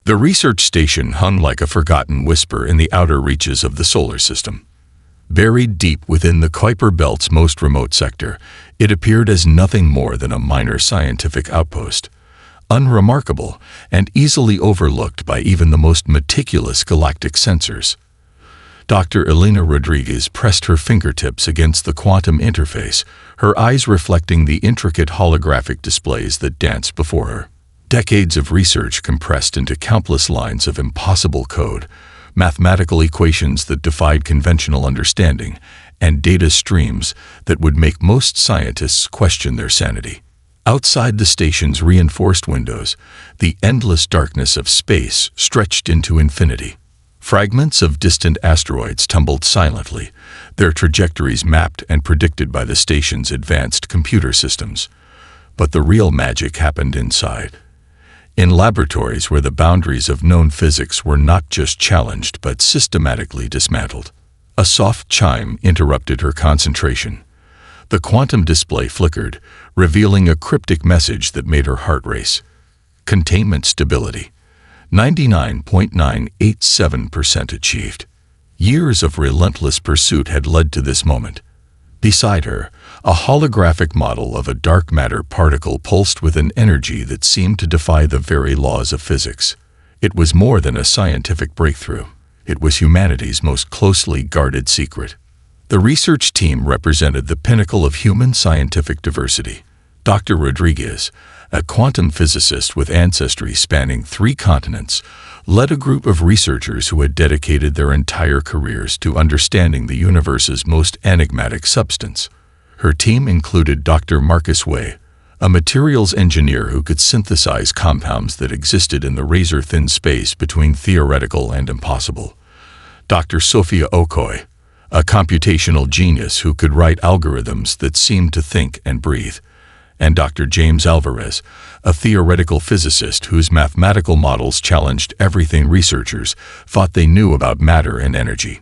The research station hung like a forgotten whisper in the outer reaches of the solar system. Buried deep within the Kuiper Belt's most remote sector, it appeared as nothing more than a minor scientific outpost, unremarkable and easily overlooked by even the most meticulous galactic sensors. Dr. Elena Rodriguez pressed her fingertips against the quantum interface, her eyes reflecting the intricate holographic displays that danced before her. Decades of research compressed into countless lines of impossible code, mathematical equations that defied conventional understanding, and data streams that would make most scientists question their sanity. Outside the station's reinforced windows, the endless darkness of space stretched into infinity. Fragments of distant asteroids tumbled silently, their trajectories mapped and predicted by the station's advanced computer systems. But the real magic happened inside. In laboratories where the boundaries of known physics were not just challenged but systematically dismantled. A soft chime interrupted her concentration. The quantum display flickered, revealing a cryptic message that made her heart race. Containment stability. 99.987% achieved. Years of relentless pursuit had led to this moment. Beside her, a holographic model of a dark matter particle pulsed with an energy that seemed to defy the very laws of physics. It was more than a scientific breakthrough. It was humanity's most closely guarded secret. The research team represented the pinnacle of human scientific diversity. Dr. Rodriguez, a quantum physicist with ancestry spanning 3 continents, led a group of researchers who had dedicated their entire careers to understanding the universe's most enigmatic substance. Her team included Dr. Marcus Way, a materials engineer who could synthesize compounds that existed in the razor-thin space between theoretical and impossible. Dr. Sophia Okoye, a computational genius who could write algorithms that seemed to think and breathe. And Dr. James Alvarez, a theoretical physicist whose mathematical models challenged everything researchers thought they knew about matter and energy.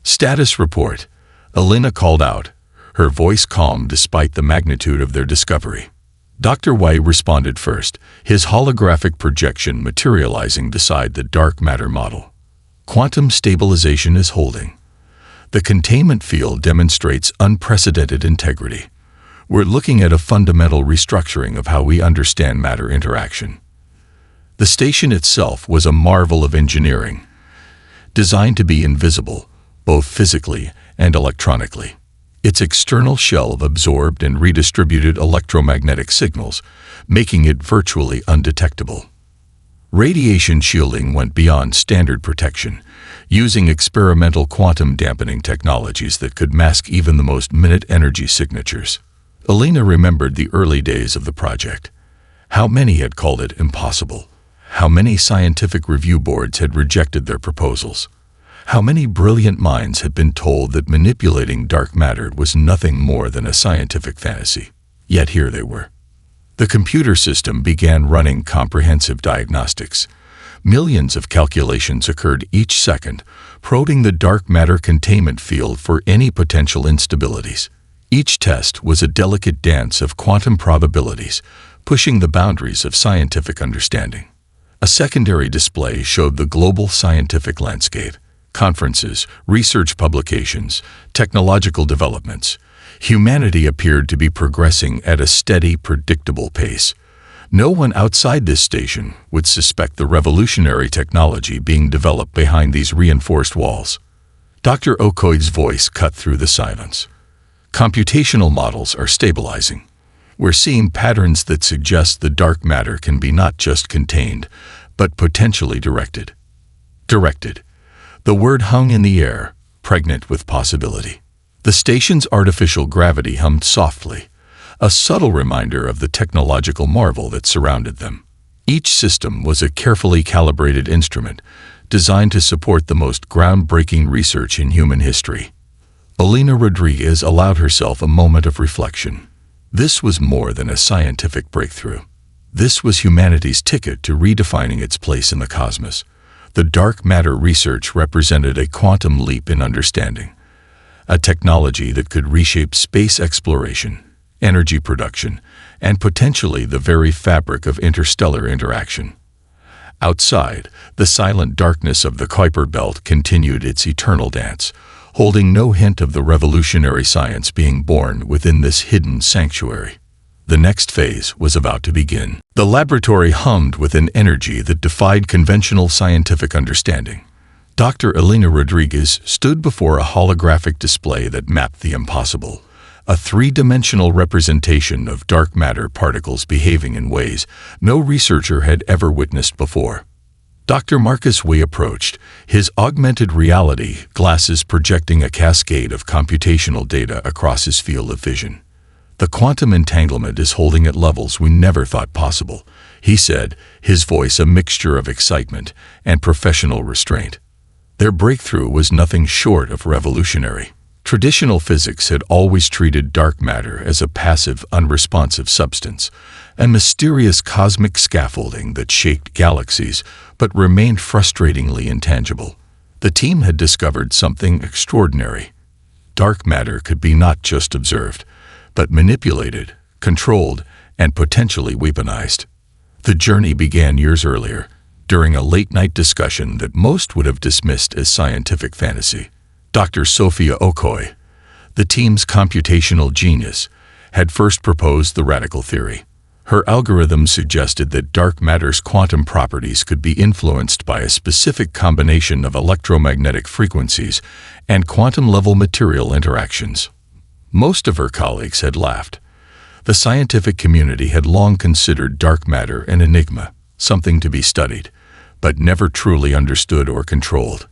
Status report, Elena called out, her voice calm despite the magnitude of their discovery. Dr. White responded first, his holographic projection materializing beside the dark matter model. Quantum stabilization is holding. The containment field demonstrates unprecedented integrity. We're looking at a fundamental restructuring of how we understand matter interaction. The station itself was a marvel of engineering, designed to be invisible, both physically and electronically. Its external shell absorbed and redistributed electromagnetic signals, making it virtually undetectable. Radiation shielding went beyond standard protection, using experimental quantum dampening technologies that could mask even the most minute energy signatures. Elena remembered the early days of the project. How many had called it impossible? How many scientific review boards had rejected their proposals? How many brilliant minds had been told that manipulating dark matter was nothing more than a scientific fantasy? Yet here they were. The computer system began running comprehensive diagnostics. Millions of calculations occurred each second, probing the dark matter containment field for any potential instabilities. Each test was a delicate dance of quantum probabilities, pushing the boundaries of scientific understanding. A secondary display showed the global scientific landscape. Conferences, research publications, technological developments. Humanity appeared to be progressing at a steady, predictable pace. No one outside this station would suspect the revolutionary technology being developed behind these reinforced walls. Dr. Okoye's voice cut through the silence. Computational models are stabilizing. We're seeing patterns that suggest the dark matter can be not just contained, but potentially directed. Directed. The word hung in the air, pregnant with possibility. The station's artificial gravity hummed softly, a subtle reminder of the technological marvel that surrounded them. Each system was a carefully calibrated instrument, designed to support the most groundbreaking research in human history. Elena Rodriguez allowed herself a moment of reflection. This was more than a scientific breakthrough. This was humanity's ticket to redefining its place in the cosmos. The dark matter research represented a quantum leap in understanding, a technology that could reshape space exploration, energy production, and potentially the very fabric of interstellar interaction. Outside, the silent darkness of the Kuiper Belt continued its eternal dance, holding no hint of the revolutionary science being born within this hidden sanctuary. The next phase was about to begin. The laboratory hummed with an energy that defied conventional scientific understanding. Dr. Elena Rodriguez stood before a holographic display that mapped the impossible, a three-dimensional representation of dark matter particles behaving in ways no researcher had ever witnessed before. Dr. Marcus Way approached, his augmented reality glasses projecting a cascade of computational data across his field of vision. "The quantum entanglement is holding at levels we never thought possible," he said, his voice a mixture of excitement and professional restraint. Their breakthrough was nothing short of revolutionary. Traditional physics had always treated dark matter as a passive, unresponsive substance, a mysterious cosmic scaffolding that shaped galaxies but remained frustratingly intangible. The team had discovered something extraordinary. Dark matter could be not just observed, but manipulated, controlled, and potentially weaponized. The journey began years earlier, during a late-night discussion that most would have dismissed as scientific fantasy. Dr. Sophia Okoye, the team's computational genius, had first proposed the radical theory. Her algorithm suggested that dark matter's quantum properties could be influenced by a specific combination of electromagnetic frequencies and quantum-level material interactions. Most of her colleagues had laughed. The scientific community had long considered dark matter an enigma, something to be studied, but never truly understood or controlled.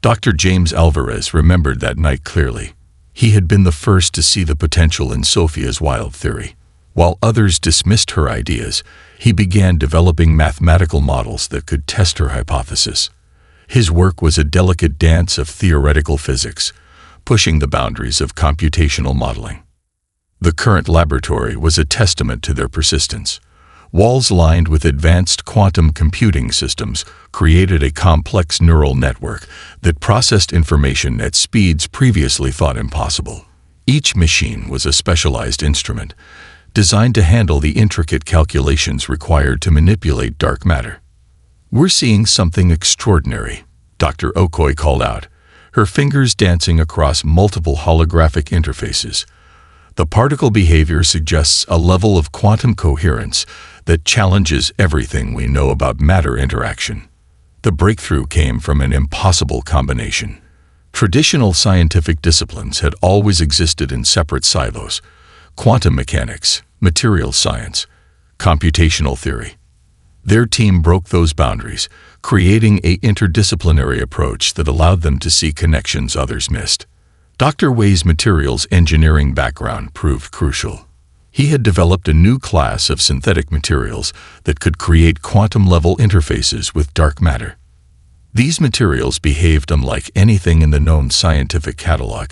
Dr. James Alvarez remembered that night clearly. He had been the first to see the potential in Sophia's wild theory. While others dismissed her ideas, he began developing mathematical models that could test her hypothesis. His work was a delicate dance of theoretical physics, pushing the boundaries of computational modeling. The current laboratory was a testament to their persistence. Walls lined with advanced quantum computing systems created a complex neural network that processed information at speeds previously thought impossible. Each machine was a specialized instrument, designed to handle the intricate calculations required to manipulate dark matter. "We're seeing something extraordinary," Dr. Okoye called out, her fingers dancing across multiple holographic interfaces. "The particle behavior suggests a level of quantum coherence that challenges everything we know about matter interaction." The breakthrough came from an impossible combination. Traditional scientific disciplines had always existed in separate silos: quantum mechanics, materials science, computational theory. Their team broke those boundaries, creating an interdisciplinary approach that allowed them to see connections others missed. Dr. Way's materials engineering background proved crucial. He had developed a new class of synthetic materials that could create quantum-level interfaces with dark matter. These materials behaved unlike anything in the known scientific catalog,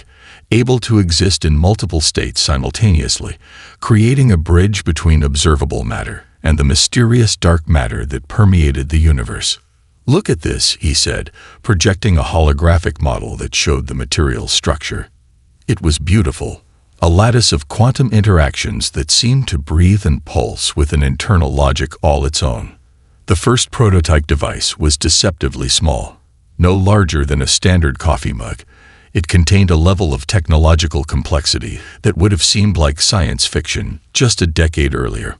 able to exist in multiple states simultaneously, creating a bridge between observable matter and the mysterious dark matter that permeated the universe. "Look at this," he said, projecting a holographic model that showed the material's structure. It was beautiful, a lattice of quantum interactions that seemed to breathe and pulse with an internal logic all its own. The first prototype device was deceptively small, no larger than a standard coffee mug. It contained a level of technological complexity that would have seemed like science fiction just a decade earlier.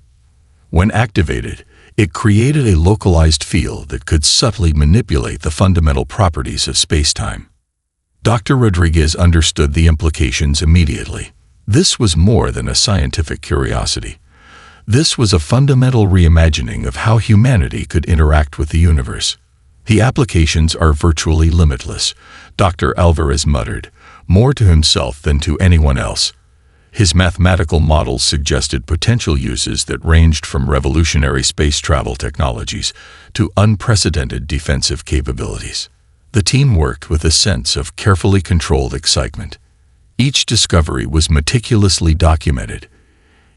When activated, it created a localized field that could subtly manipulate the fundamental properties of space-time. Dr. Rodriguez understood the implications immediately. This was more than a scientific curiosity. This was a fundamental reimagining of how humanity could interact with the universe. "The applications are virtually limitless," Dr. Alvarez muttered, more to himself than to anyone else. His mathematical models suggested potential uses that ranged from revolutionary space travel technologies to unprecedented defensive capabilities. The team worked with a sense of carefully controlled excitement. Each discovery was meticulously documented,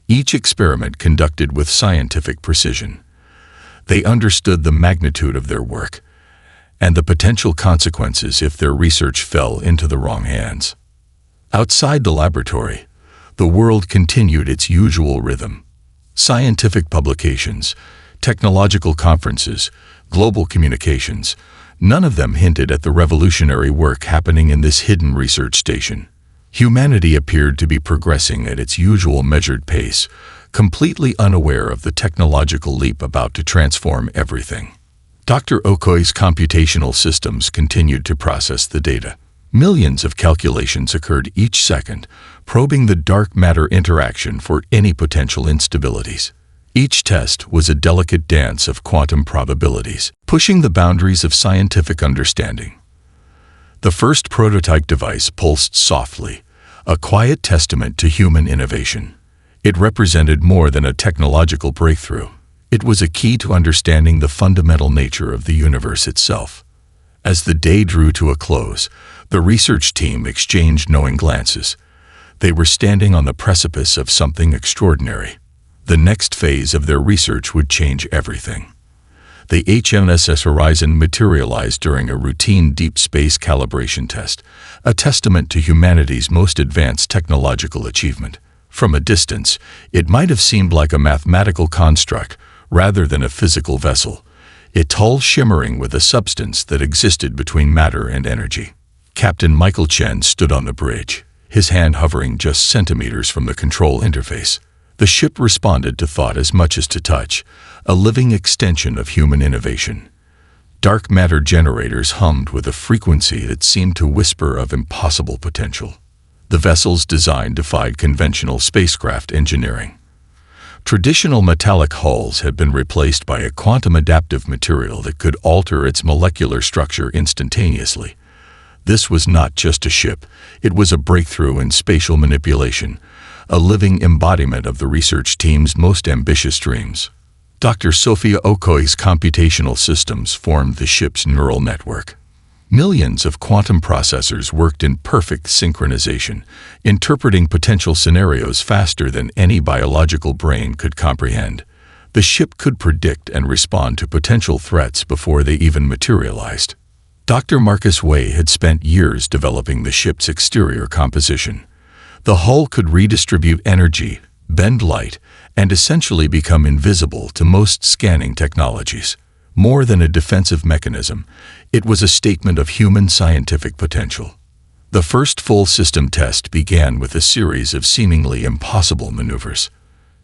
each experiment conducted with scientific precision. They understood the magnitude of their work and the potential consequences if their research fell into the wrong hands. Outside the laboratory, the world continued its usual rhythm. Scientific publications, technological conferences, global communications. None of them hinted at the revolutionary work happening in this hidden research station. Humanity appeared to be progressing at its usual measured pace, completely unaware of the technological leap about to transform everything. Dr. Okoye's computational systems continued to process the data. Millions of calculations occurred each second, probing the dark matter interaction for any potential instabilities. Each test was a delicate dance of quantum probabilities, pushing the boundaries of scientific understanding. The first prototype device pulsed softly, a quiet testament to human innovation. It represented more than a technological breakthrough. It was a key to understanding the fundamental nature of the universe itself. As the day drew to a close, the research team exchanged knowing glances. They were standing on the precipice of something extraordinary. The next phase of their research would change everything. The HMS Horizon materialized during a routine deep space calibration test, a testament to humanity's most advanced technological achievement. From a distance, it might have seemed like a mathematical construct rather than a physical vessel, its hull shimmering with a substance that existed between matter and energy. Captain Michael Chen stood on the bridge, his hand hovering just centimeters from the control interface. The ship responded to thought as much as to touch, a living extension of human innovation. Dark matter generators hummed with a frequency that seemed to whisper of impossible potential. The vessel's design defied conventional spacecraft engineering. Traditional metallic hulls had been replaced by a quantum-adaptive material that could alter its molecular structure instantaneously. This was not just a ship, it was a breakthrough in spatial manipulation, a living embodiment of the research team's most ambitious dreams. Dr. Sophia Okoye's computational systems formed the ship's neural network. Millions of quantum processors worked in perfect synchronization, interpreting potential scenarios faster than any biological brain could comprehend. The ship could predict and respond to potential threats before they even materialized. Dr. Marcus Way had spent years developing the ship's exterior composition. The hull could redistribute energy, bend light, and essentially become invisible to most scanning technologies. More than a defensive mechanism, it was a statement of human scientific potential. The first full system test began with a series of seemingly impossible maneuvers.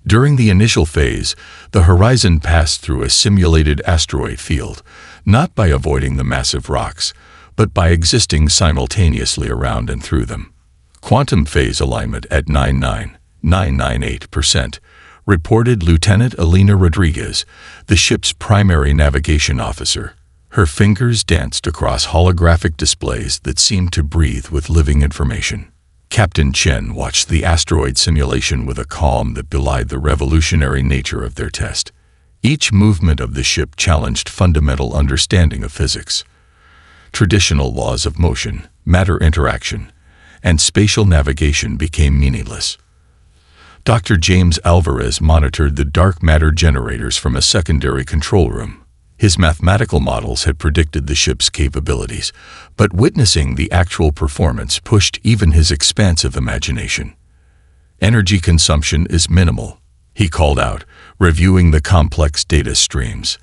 During the initial phase, the Horizon passed through a simulated asteroid field, not by avoiding the massive rocks, but by existing simultaneously around and through them. Quantum phase alignment at 99.998%, reported Lieutenant Elena Rodriguez, the ship's primary navigation officer. Her fingers danced across holographic displays that seemed to breathe with living information. Captain Chen watched the asteroid simulation with a calm that belied the revolutionary nature of their test. Each movement of the ship challenged fundamental understanding of physics. Traditional laws of motion, matter interaction, and spatial navigation became meaningless. Dr. James Alvarez monitored the dark matter generators from a secondary control room. His mathematical models had predicted the ship's capabilities, but witnessing the actual performance pushed even his expansive imagination. "Energy consumption is minimal," he called out, reviewing the complex data streams.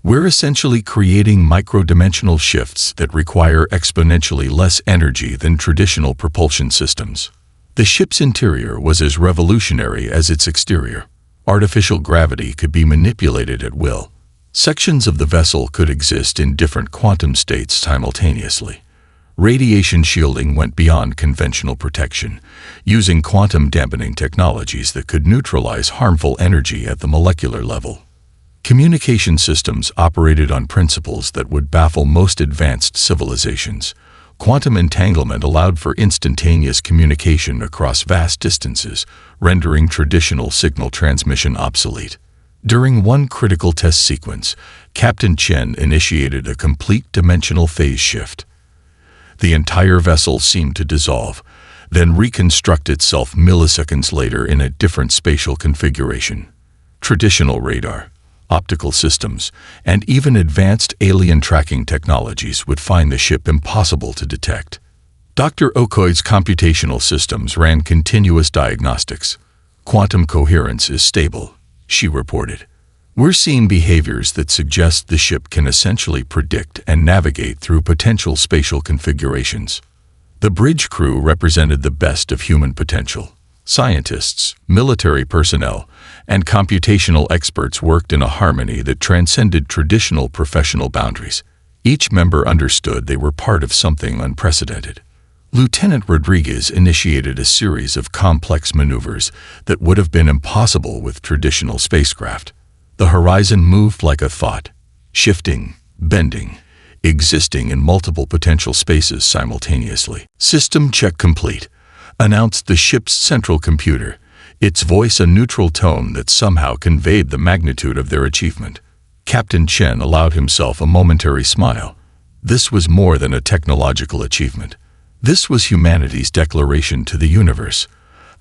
"We're essentially creating micro-dimensional shifts that require exponentially less energy than traditional propulsion systems." The ship's interior was as revolutionary as its exterior. Artificial gravity could be manipulated at will. Sections of the vessel could exist in different quantum states simultaneously. Radiation shielding went beyond conventional protection, using quantum dampening technologies that could neutralize harmful energy at the molecular level. Communication systems operated on principles that would baffle most advanced civilizations. Quantum entanglement allowed for instantaneous communication across vast distances, rendering traditional signal transmission obsolete. During one critical test sequence, Captain Chen initiated a complete dimensional phase shift. The entire vessel seemed to dissolve, then reconstruct itself milliseconds later in a different spatial configuration. Traditional radar, optical systems, and even advanced alien tracking technologies would find the ship impossible to detect. Dr. Okoye's computational systems ran continuous diagnostics. "Quantum coherence is stable," she reported. We're seeing behaviors that suggest the ship can essentially predict and navigate through potential spatial configurations. The bridge crew represented the best of human potential. Scientists, military personnel, and computational experts worked in a harmony that transcended traditional professional boundaries. Each member understood they were part of something unprecedented. Lieutenant Rodriguez initiated a series of complex maneuvers that would have been impossible with traditional spacecraft. The horizon moved like a thought, shifting, bending, existing in multiple potential spaces simultaneously. "System check complete," announced the ship's central computer, its voice a neutral tone that somehow conveyed the magnitude of their achievement. Captain Chen allowed himself a momentary smile. This was more than a technological achievement. This was humanity's declaration to the universe,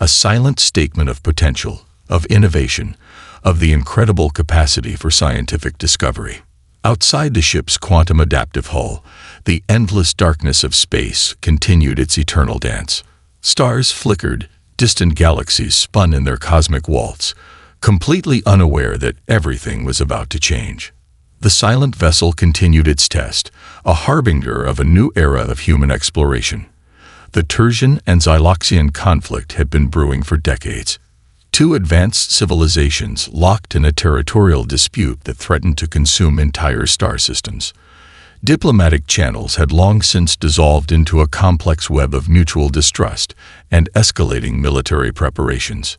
a silent statement of potential, of innovation, of the incredible capacity for scientific discovery. Outside the ship's quantum adaptive hull, the endless darkness of space continued its eternal dance. Stars flickered, distant galaxies spun in their cosmic waltz, completely unaware that everything was about to change. The silent vessel continued its test, a harbinger of a new era of human exploration. The Tertian and Xyloxian conflict had been brewing for decades. Two advanced civilizations locked in a territorial dispute that threatened to consume entire star systems. Diplomatic channels had long since dissolved into a complex web of mutual distrust and escalating military preparations.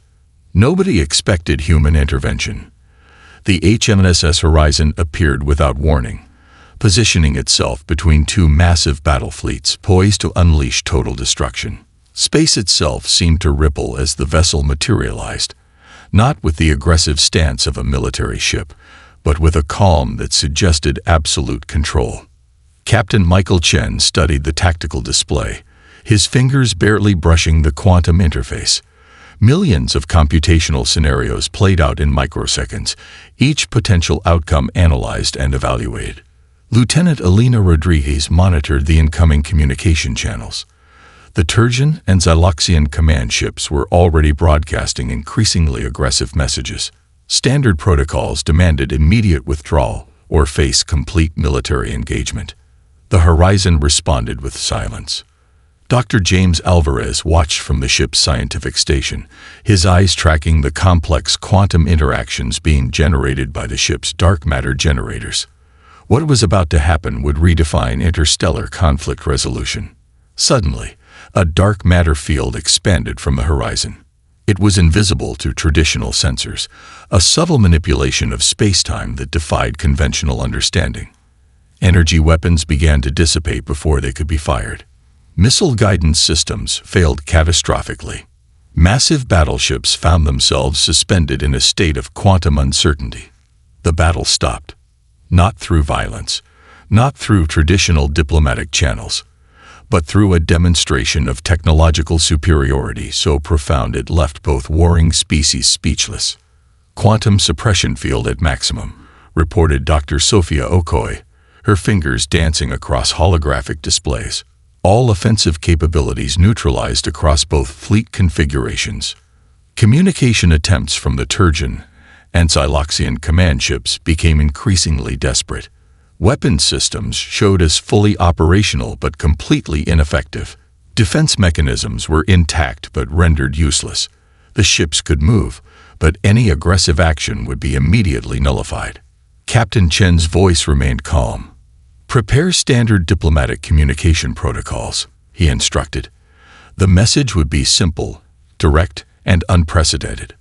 Nobody expected human intervention. The HMSS Horizon appeared without warning, positioning itself between two massive battle fleets poised to unleash total destruction. Space itself seemed to ripple as the vessel materialized, not with the aggressive stance of a military ship, but with a calm that suggested absolute control. Captain Michael Chen studied the tactical display, his fingers barely brushing the quantum interface. Millions of computational scenarios played out in microseconds, each potential outcome analyzed and evaluated. Lieutenant Elena Rodriguez monitored the incoming communication channels. The Tertian and Xyloxian command ships were already broadcasting increasingly aggressive messages. Standard protocols demanded immediate withdrawal or face complete military engagement. The Horizon responded with silence. Dr. James Alvarez watched from the ship's scientific station, his eyes tracking the complex quantum interactions being generated by the ship's dark matter generators. What was about to happen would redefine interstellar conflict resolution. Suddenly, a dark matter field expanded from the horizon. It was invisible to traditional sensors, a subtle manipulation of space-time that defied conventional understanding. Energy weapons began to dissipate before they could be fired. Missile guidance systems failed catastrophically. Massive battleships found themselves suspended in a state of quantum uncertainty. The battle stopped. Not through violence, not through traditional diplomatic channels, but through a demonstration of technological superiority so profound it left both warring species speechless. "Quantum suppression field at maximum," reported Dr. Sophia Okoye, her fingers dancing across holographic displays. All offensive capabilities neutralized across both fleet configurations. Communication attempts from the Tertian and Xyloxian command ships became increasingly desperate. Weapons systems showed as fully operational but completely ineffective. Defense mechanisms were intact but rendered useless. The ships could move, but any aggressive action would be immediately nullified. Captain Chen's voice remained calm. "Prepare standard diplomatic communication protocols," he instructed. The message would be simple, direct, and unprecedented.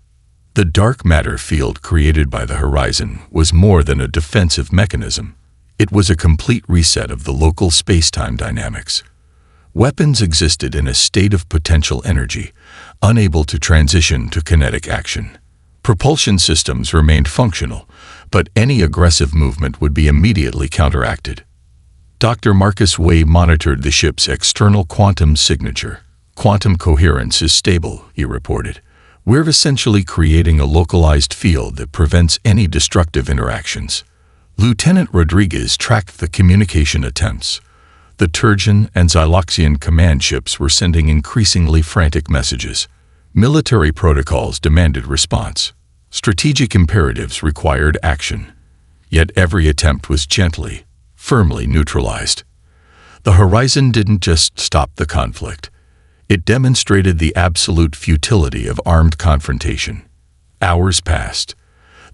The dark matter field created by the Horizon was more than a defensive mechanism. It was a complete reset of the local space-time dynamics. Weapons existed in a state of potential energy, unable to transition to kinetic action. Propulsion systems remained functional, but any aggressive movement would be immediately counteracted. Dr. Marcus Way monitored the ship's external quantum signature. "Quantum coherence is stable," he reported. "We're essentially creating a localized field that prevents any destructive interactions." Lieutenant Rodriguez tracked the communication attempts. The Tertian and Xyloxian command ships were sending increasingly frantic messages. Military protocols demanded response. Strategic imperatives required action, yet every attempt was gently, firmly neutralized. The horizon didn't just stop the conflict. It demonstrated the absolute futility of armed confrontation. Hours passed.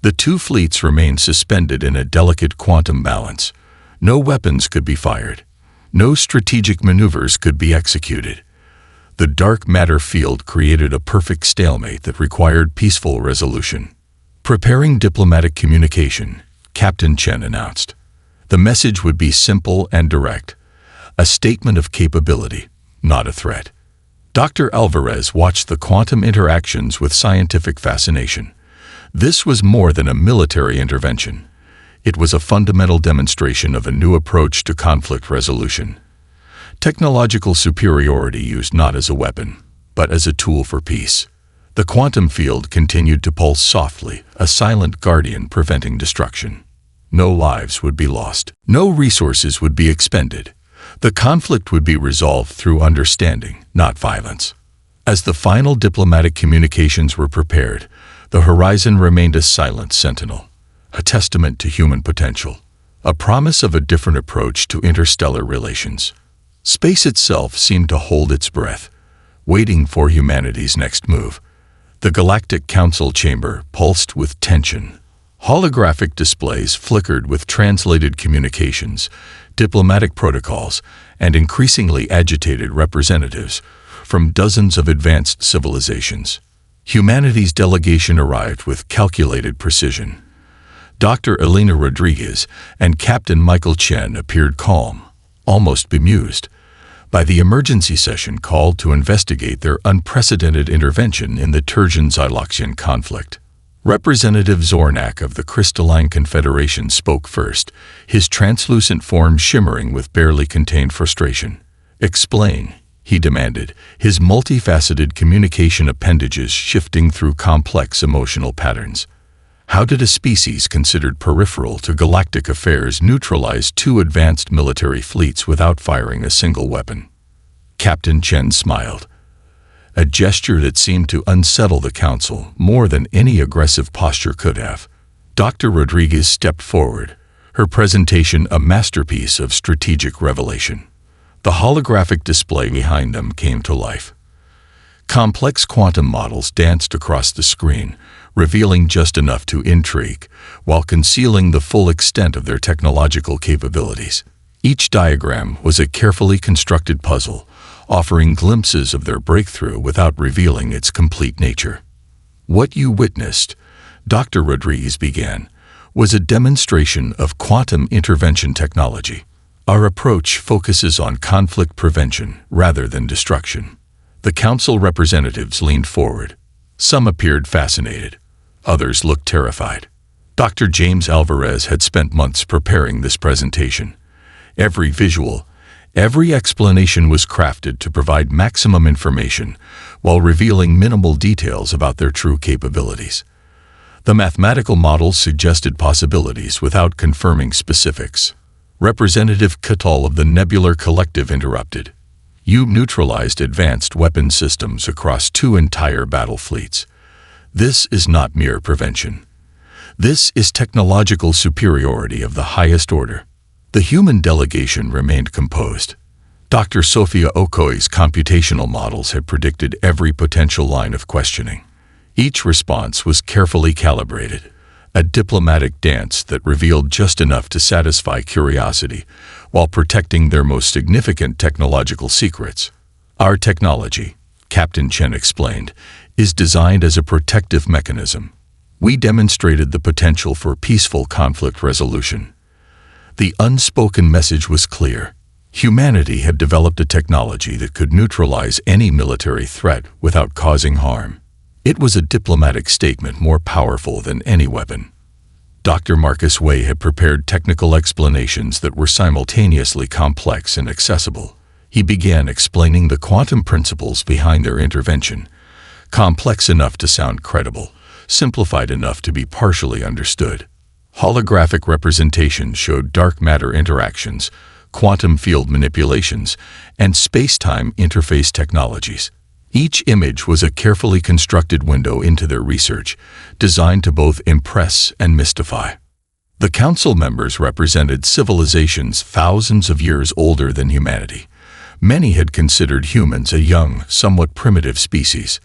The two fleets remained suspended in a delicate quantum balance. No weapons could be fired. No strategic maneuvers could be executed. The dark matter field created a perfect stalemate that required peaceful resolution. Preparing diplomatic communication, Captain Chen announced. The message would be simple and direct. A statement of capability, not a threat. Dr. Alvarez watched the quantum interactions with scientific fascination. This was more than a military intervention. It was a fundamental demonstration of a new approach to conflict resolution. Technological superiority used not as a weapon, but as a tool for peace. The quantum field continued to pulse softly, a silent guardian preventing destruction. No lives would be lost. No resources would be expended. The conflict would be resolved through understanding, not violence. As the final diplomatic communications were prepared, the horizon remained a silent sentinel, a testament to human potential, a promise of a different approach to interstellar relations. Space itself seemed to hold its breath, waiting for humanity's next move. The Galactic Council chamber pulsed with tension. Holographic displays flickered with translated communications, diplomatic protocols, and increasingly agitated representatives from dozens of advanced civilizations. Humanity's delegation arrived with calculated precision. Dr. Elena Rodriguez and Captain Michael Chen appeared calm, almost bemused, by the emergency session called to investigate their unprecedented intervention in the Turgeon-Zyloxian conflict. Representative Zornak of the Crystalline Confederation spoke first, his translucent form shimmering with barely contained frustration. "Explain," he demanded, his multifaceted communication appendages shifting through complex emotional patterns. How did a species considered peripheral to galactic affairs neutralize two advanced military fleets without firing a single weapon? Captain Chen smiled, a gesture that seemed to unsettle the council more than any aggressive posture could have. Dr. Rodriguez stepped forward, her presentation a masterpiece of strategic revelation. The holographic display behind them came to life. Complex quantum models danced across the screen, revealing just enough to intrigue, while concealing the full extent of their technological capabilities. Each diagram was a carefully constructed puzzle, offering glimpses of their breakthrough without revealing its complete nature. "What you witnessed," Dr. Rodriguez began, "was a demonstration of quantum intervention technology. Our approach focuses on conflict prevention rather than destruction." The council representatives leaned forward. Some appeared fascinated. Others looked terrified. Dr. James Alvarez had spent months preparing this presentation. Every visual, every explanation was crafted to provide maximum information while revealing minimal details about their true capabilities. The mathematical models suggested possibilities without confirming specifics. Representative Catal of the Nebular Collective interrupted. "You neutralized advanced weapon systems across two entire battle fleets. This is not mere prevention. This is technological superiority of the highest order." The human delegation remained composed. Dr. Sofia Okoy's computational models had predicted every potential line of questioning. Each response was carefully calibrated, a diplomatic dance that revealed just enough to satisfy curiosity while protecting their most significant technological secrets. "Our technology," Captain Chen explained, "is designed as a protective mechanism. We demonstrated the potential for peaceful conflict resolution." The unspoken message was clear. Humanity had developed a technology that could neutralize any military threat without causing harm. It was a diplomatic statement more powerful than any weapon. Dr. Marcus Way had prepared technical explanations that were simultaneously complex and accessible. He began explaining the quantum principles behind their intervention, complex enough to sound credible, simplified enough to be partially understood. Holographic representations showed dark matter interactions, quantum field manipulations, and space-time interface technologies. Each image was a carefully constructed window into their research, designed to both impress and mystify. The council members represented civilizations thousands of years older than humanity. Many had considered humans a young, somewhat primitive species.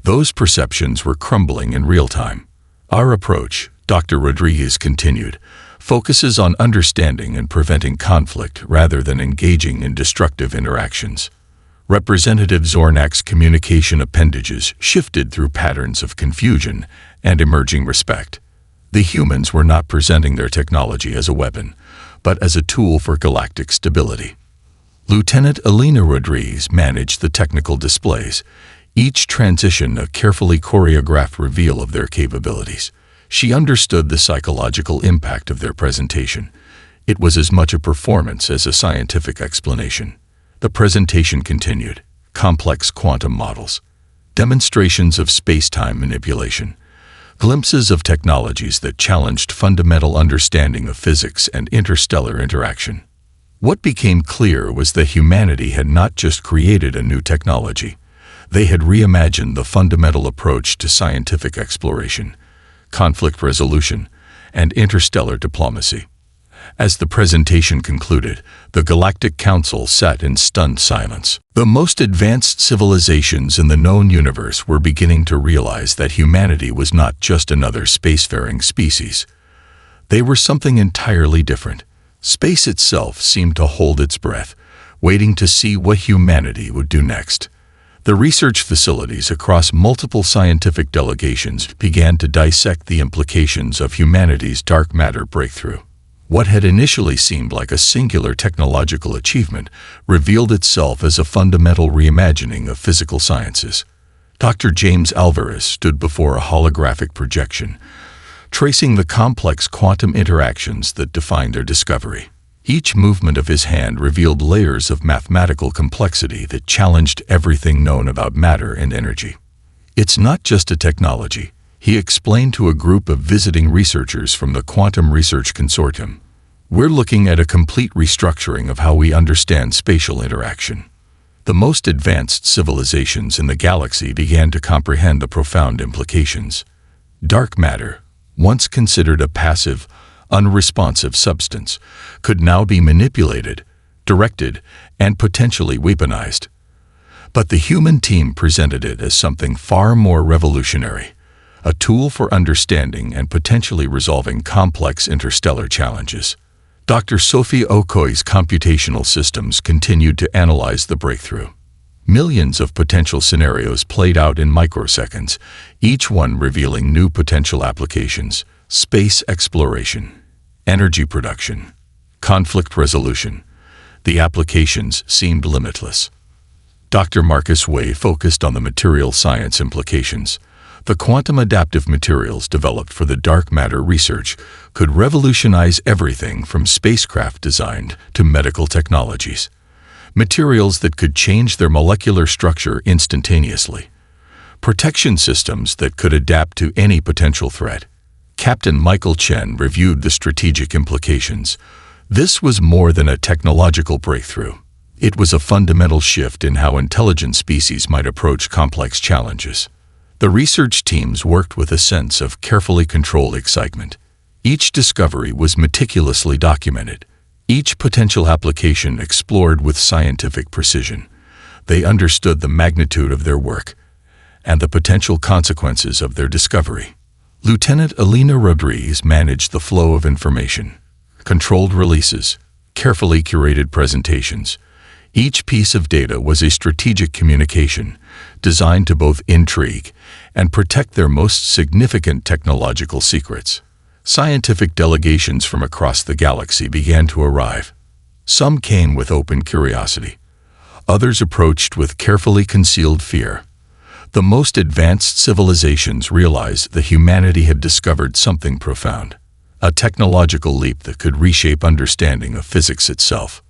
Those perceptions were crumbling in real time. Our approach, Dr. Rodriguez continued, focuses on understanding and preventing conflict rather than engaging in destructive interactions. Representative Zornak's communication appendages shifted through patterns of confusion and emerging respect. The humans were not presenting their technology as a weapon, but as a tool for galactic stability. Lieutenant Elena Rodriguez managed the technical displays, each transition a carefully choreographed reveal of their capabilities. She understood the psychological impact of their presentation. It was as much a performance as a scientific explanation. The presentation continued. Complex quantum models, demonstrations of space-time manipulation, glimpses of technologies that challenged fundamental understanding of physics and interstellar interaction. What became clear was that humanity had not just created a new technology. They had reimagined the fundamental approach to scientific exploration, conflict resolution, and interstellar diplomacy. As the presentation concluded, the Galactic Council sat in stunned silence. The most advanced civilizations in the known universe were beginning to realize that humanity was not just another spacefaring species. They were something entirely different. Space itself seemed to hold its breath, waiting to see what humanity would do next. The research facilities across multiple scientific delegations began to dissect the implications of humanity's dark matter breakthrough. What had initially seemed like a singular technological achievement revealed itself as a fundamental reimagining of physical sciences. Dr. James Alvarez stood before a holographic projection, tracing the complex quantum interactions that defined their discovery. Each movement of his hand revealed layers of mathematical complexity that challenged everything known about matter and energy. It's not just a technology, he explained to a group of visiting researchers from the Quantum Research Consortium. We're looking at a complete restructuring of how we understand spatial interaction. The most advanced civilizations in the galaxy began to comprehend the profound implications. Dark matter, once considered a passive, unresponsive substance, could now be manipulated, directed, and potentially weaponized. But the human team presented it as something far more revolutionary, a tool for understanding and potentially resolving complex interstellar challenges. Dr. Sophie Okoye's computational systems continued to analyze the breakthrough. Millions of potential scenarios played out in microseconds, each one revealing new potential applications: space exploration, energy production, conflict resolution. The applications seemed limitless. Dr. Marcus Way focused on the material science implications. The quantum adaptive materials developed for the dark matter research could revolutionize everything from spacecraft design to medical technologies. Materials that could change their molecular structure instantaneously. Protection systems that could adapt to any potential threat. Captain Michael Chen reviewed the strategic implications. This was more than a technological breakthrough. It was a fundamental shift in how intelligent species might approach complex challenges. The research teams worked with a sense of carefully controlled excitement. Each discovery was meticulously documented. Each potential application explored with scientific precision. They understood the magnitude of their work and the potential consequences of their discovery. Lieutenant Elena Rodriguez managed the flow of information, controlled releases, carefully curated presentations. Each piece of data was a strategic communication designed to both intrigue and protect their most significant technological secrets. Scientific delegations from across the galaxy began to arrive. Some came with open curiosity. Others approached with carefully concealed fear. The most advanced civilizations realized that humanity had discovered something profound, a technological leap that could reshape understanding of physics itself.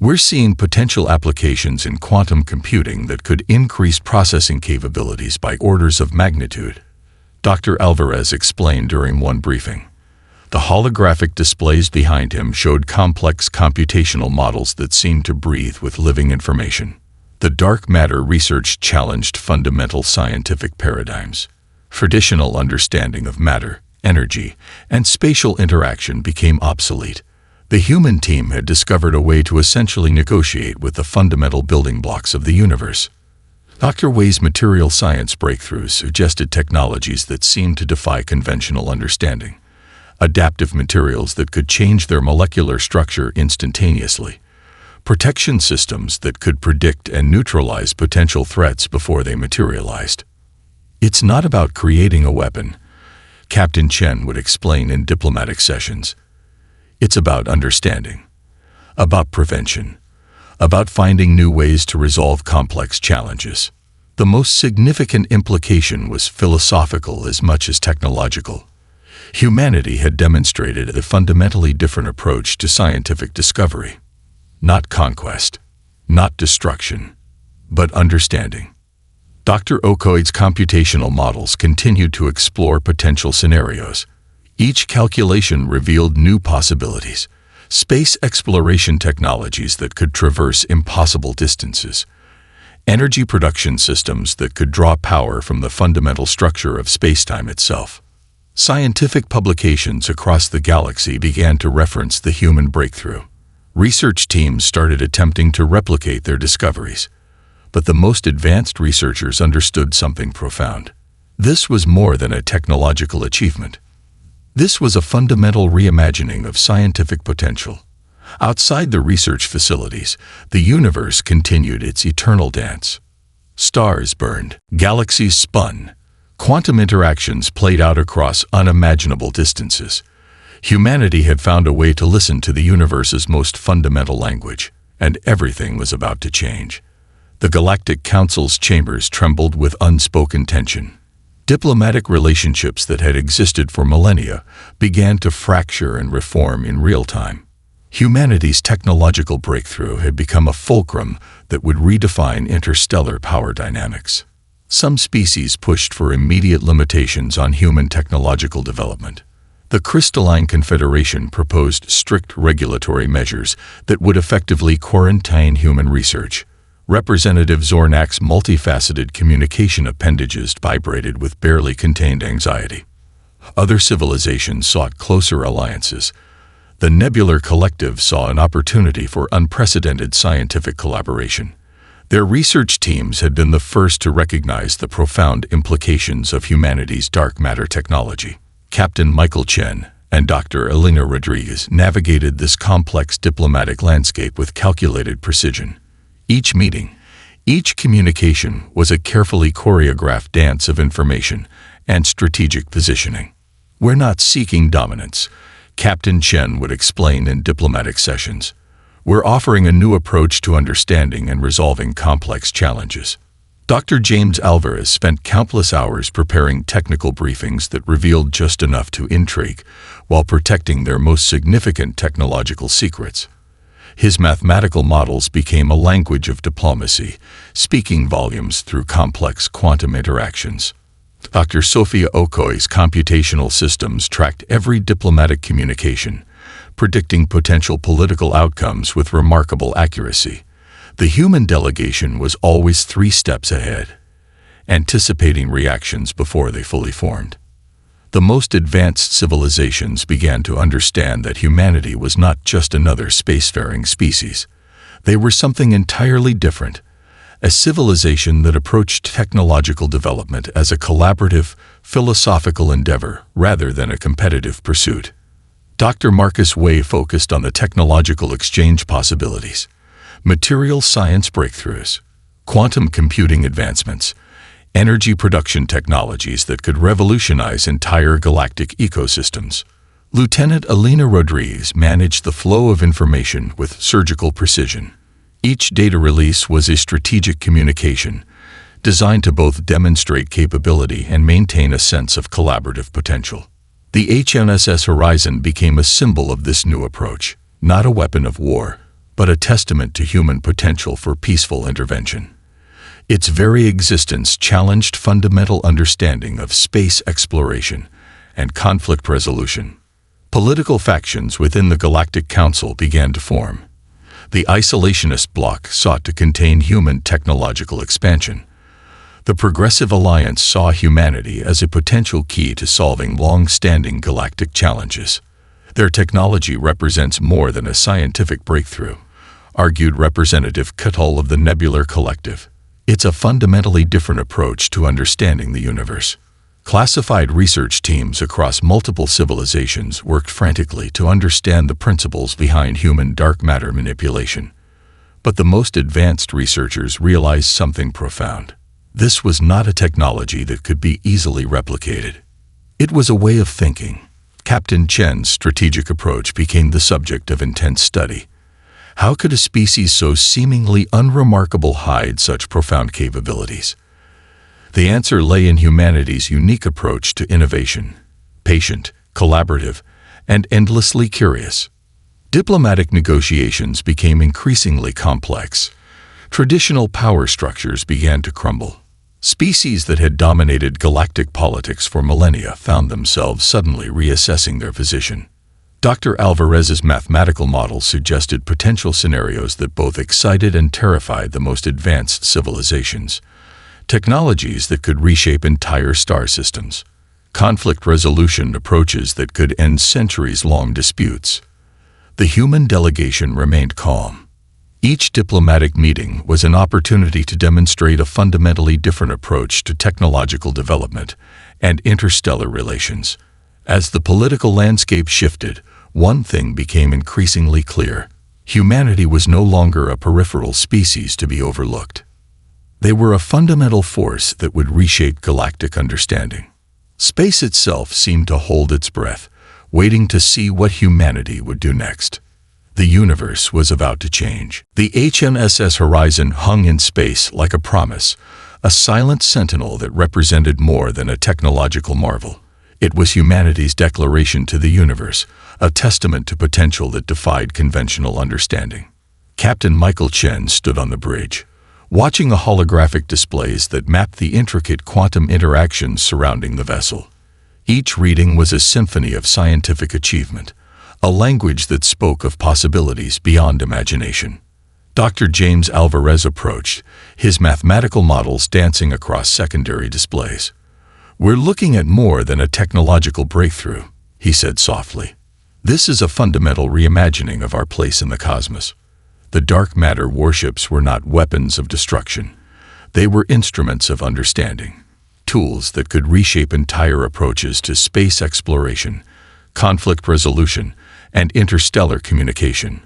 We're seeing potential applications in quantum computing that could increase processing capabilities by orders of magnitude, Dr. Alvarez explained during one briefing. The holographic displays behind him showed complex computational models that seemed to breathe with living information. The dark matter research challenged fundamental scientific paradigms. Traditional understanding of matter, energy, and spatial interaction became obsolete. The human team had discovered a way to essentially negotiate with the fundamental building blocks of the universe. Dr. Wei's material science breakthroughs suggested technologies that seemed to defy conventional understanding. Adaptive materials that could change their molecular structure instantaneously. Protection systems that could predict and neutralize potential threats before they materialized. It's not about creating a weapon, Captain Chen would explain in diplomatic sessions. It's about understanding, about prevention, about finding new ways to resolve complex challenges. The most significant implication was philosophical as much as technological. Humanity had demonstrated a fundamentally different approach to scientific discovery. Not conquest, not destruction, but understanding. Dr. Okoi's computational models continued to explore potential scenarios. Each calculation revealed new possibilities, space exploration technologies that could traverse impossible distances, energy production systems that could draw power from the fundamental structure of spacetime itself. Scientific publications across the galaxy began to reference the human breakthrough. Research teams started attempting to replicate their discoveries. But the most advanced researchers understood something profound. This was more than a technological achievement. This was a fundamental reimagining of scientific potential. Outside the research facilities, the universe continued its eternal dance. Stars burned, galaxies spun, quantum interactions played out across unimaginable distances. Humanity had found a way to listen to the universe's most fundamental language, and everything was about to change. The Galactic Council's chambers trembled with unspoken tension. Diplomatic relationships that had existed for millennia began to fracture and reform in real time. Humanity's technological breakthrough had become a fulcrum that would redefine interstellar power dynamics. Some species pushed for immediate limitations on human technological development. The Crystalline Confederation proposed strict regulatory measures that would effectively quarantine human research. Representative Zornak's multifaceted communication appendages vibrated with barely contained anxiety. Other civilizations sought closer alliances. The Nebular Collective saw an opportunity for unprecedented scientific collaboration. Their research teams had been the first to recognize the profound implications of humanity's dark matter technology. Captain Michael Chen and Dr. Elena Rodriguez navigated this complex diplomatic landscape with calculated precision. Each meeting, each communication was a carefully choreographed dance of information and strategic positioning. "We're not seeking dominance," Captain Chen would explain in diplomatic sessions. "We're offering a new approach to understanding and resolving complex challenges." Dr. James Alvarez spent countless hours preparing technical briefings that revealed just enough to intrigue while protecting their most significant technological secrets. His mathematical models became a language of diplomacy, speaking volumes through complex quantum interactions. Dr. Sophia Okoi's computational systems tracked every diplomatic communication, predicting potential political outcomes with remarkable accuracy. The human delegation was always 3 steps ahead, anticipating reactions before they fully formed. The most advanced civilizations began to understand that humanity was not just another spacefaring species. They were something entirely different, a civilization that approached technological development as a collaborative, philosophical endeavor rather than a competitive pursuit. Dr. Marcus Way focused on the technological exchange possibilities, material science breakthroughs, quantum computing advancements, energy production technologies that could revolutionize entire galactic ecosystems. Lieutenant Elena Rodriguez managed the flow of information with surgical precision. Each data release was a strategic communication, designed to both demonstrate capability and maintain a sense of collaborative potential. The HMS Horizon became a symbol of this new approach, not a weapon of war, but a testament to human potential for peaceful intervention. Its very existence challenged fundamental understanding of space exploration and conflict resolution. Political factions within the Galactic Council began to form. The isolationist bloc sought to contain human technological expansion. The Progressive Alliance saw humanity as a potential key to solving long-standing galactic challenges. Their technology represents more than a scientific breakthrough, argued Representative Cutall of the Nebular Collective. It's a fundamentally different approach to understanding the universe. Classified research teams across multiple civilizations worked frantically to understand the principles behind human dark matter manipulation. But the most advanced researchers realized something profound. This was not a technology that could be easily replicated. It was a way of thinking. Captain Chen's strategic approach became the subject of intense study. How could a species so seemingly unremarkable hide such profound capabilities? The answer lay in humanity's unique approach to innovation: patient, collaborative, and endlessly curious. Diplomatic negotiations became increasingly complex. Traditional power structures began to crumble. Species that had dominated galactic politics for millennia found themselves suddenly reassessing their position. Dr. Alvarez's mathematical model suggested potential scenarios that both excited and terrified the most advanced civilizations. Technologies that could reshape entire star systems. Conflict resolution approaches that could end centuries-long disputes. The human delegation remained calm. Each diplomatic meeting was an opportunity to demonstrate a fundamentally different approach to technological development and interstellar relations. As the political landscape shifted, one thing became increasingly clear: humanity was no longer a peripheral species to be overlooked. They were a fundamental force that would reshape galactic understanding. Space itself seemed to hold its breath, waiting to see what humanity would do next. The universe was about to change. The HMSS Horizon hung in space like a promise, a silent sentinel that represented more than a technological marvel. It was humanity's declaration to the universe, a testament to potential that defied conventional understanding. Captain Michael Chen stood on the bridge, watching the holographic displays that mapped the intricate quantum interactions surrounding the vessel. Each reading was a symphony of scientific achievement, a language that spoke of possibilities beyond imagination. Dr. James Alvarez approached, his mathematical models dancing across secondary displays. "We're looking at more than a technological breakthrough," he said softly. "This is a fundamental reimagining of our place in the cosmos." The dark matter warships were not weapons of destruction. They were instruments of understanding, tools that could reshape entire approaches to space exploration, conflict resolution, and interstellar communication.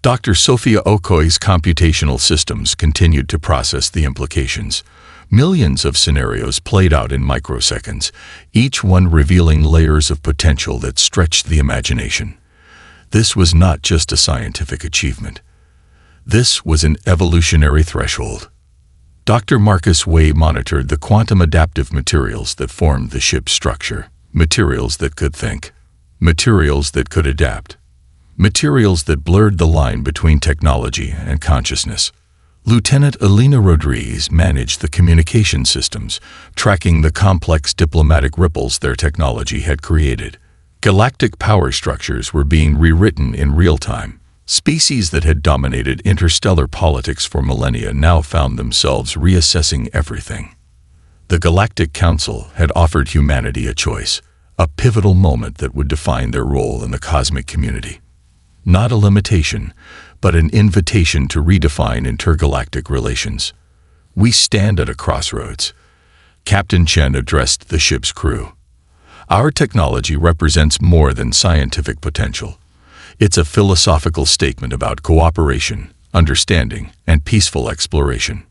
Dr. Sophia Okoye's computational systems continued to process the implications. Millions of scenarios played out in microseconds, each one revealing layers of potential that stretched the imagination. This was not just a scientific achievement. This was an evolutionary threshold. Dr. Marcus Way monitored the quantum adaptive materials that formed the ship's structure. Materials that could think. Materials that could adapt. Materials that blurred the line between technology and consciousness. Lieutenant Elena Rodriguez managed the communication systems, tracking the complex diplomatic ripples their technology had created. Galactic power structures were being rewritten in real time. Species that had dominated interstellar politics for millennia now found themselves reassessing everything. The Galactic Council had offered humanity a choice, a pivotal moment that would define their role in the cosmic community. Not a limitation, but an invitation to redefine intergalactic relations. "We stand at a crossroads," Captain Chen addressed the ship's crew. "Our technology represents more than scientific potential. It's a philosophical statement about cooperation, understanding, and peaceful exploration."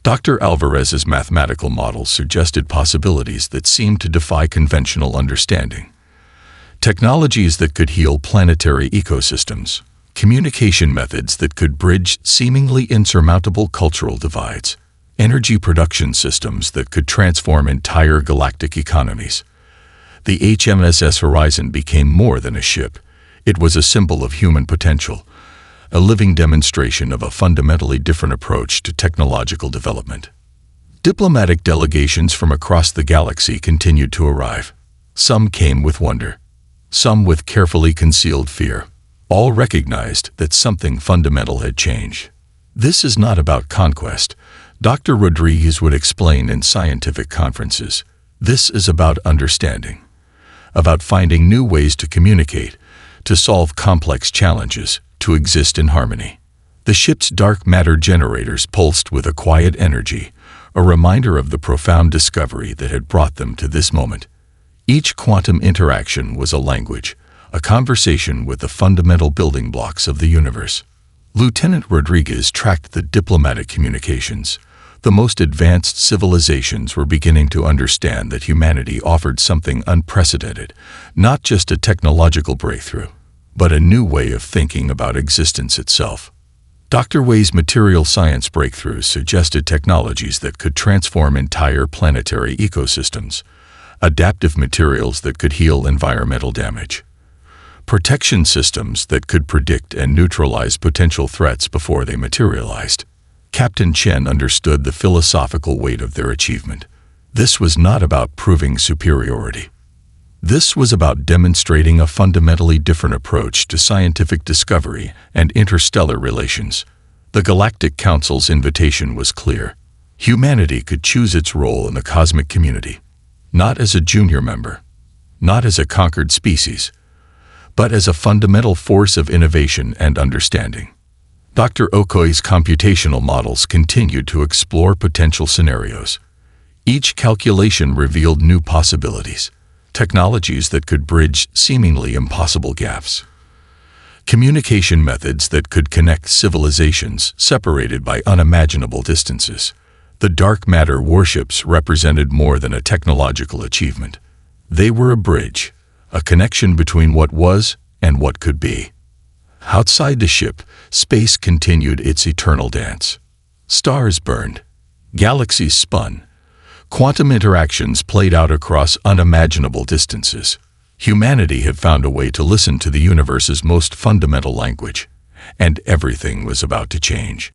Dr. Alvarez's mathematical models suggested possibilities that seemed to defy conventional understanding. Technologies that could heal planetary ecosystems, communication methods that could bridge seemingly insurmountable cultural divides, energy production systems that could transform entire galactic economies. The HMSS Horizon became more than a ship. It was a symbol of human potential, a living demonstration of a fundamentally different approach to technological development. Diplomatic delegations from across the galaxy continued to arrive. Some came with wonder, some with carefully concealed fear. All recognized that something fundamental had changed. This is not about conquest, Dr. Rodriguez would explain in scientific conferences. This is about understanding, about finding new ways to communicate, to solve complex challenges, to exist in harmony. The ship's dark matter generators pulsed with a quiet energy, a reminder of the profound discovery that had brought them to this moment. Each quantum interaction was a language, a conversation with the fundamental building blocks of the universe. Lieutenant Rodriguez tracked the diplomatic communications. The most advanced civilizations were beginning to understand that humanity offered something unprecedented, not just a technological breakthrough, but a new way of thinking about existence itself. Dr. Wei's material science breakthroughs suggested technologies that could transform entire planetary ecosystems, adaptive materials that could heal environmental damage, protection systems that could predict and neutralize potential threats before they materialized. Captain Chen understood the philosophical weight of their achievement. This was not about proving superiority. This was about demonstrating a fundamentally different approach to scientific discovery and interstellar relations. The Galactic Council's invitation was clear. Humanity could choose its role in the cosmic community, not as a junior member, not as a conquered species, but as a fundamental force of innovation and understanding. Dr. Okoi's computational models continued to explore potential scenarios. Each calculation revealed new possibilities, technologies that could bridge seemingly impossible gaps, communication methods that could connect civilizations separated by unimaginable distances. The dark matter warships represented more than a technological achievement. They were a bridge, a connection between what was and what could be. Outside the ship, space continued its eternal dance. Stars burned, galaxies spun, quantum interactions played out across unimaginable distances. Humanity had found a way to listen to the universe's most fundamental language, and everything was about to change.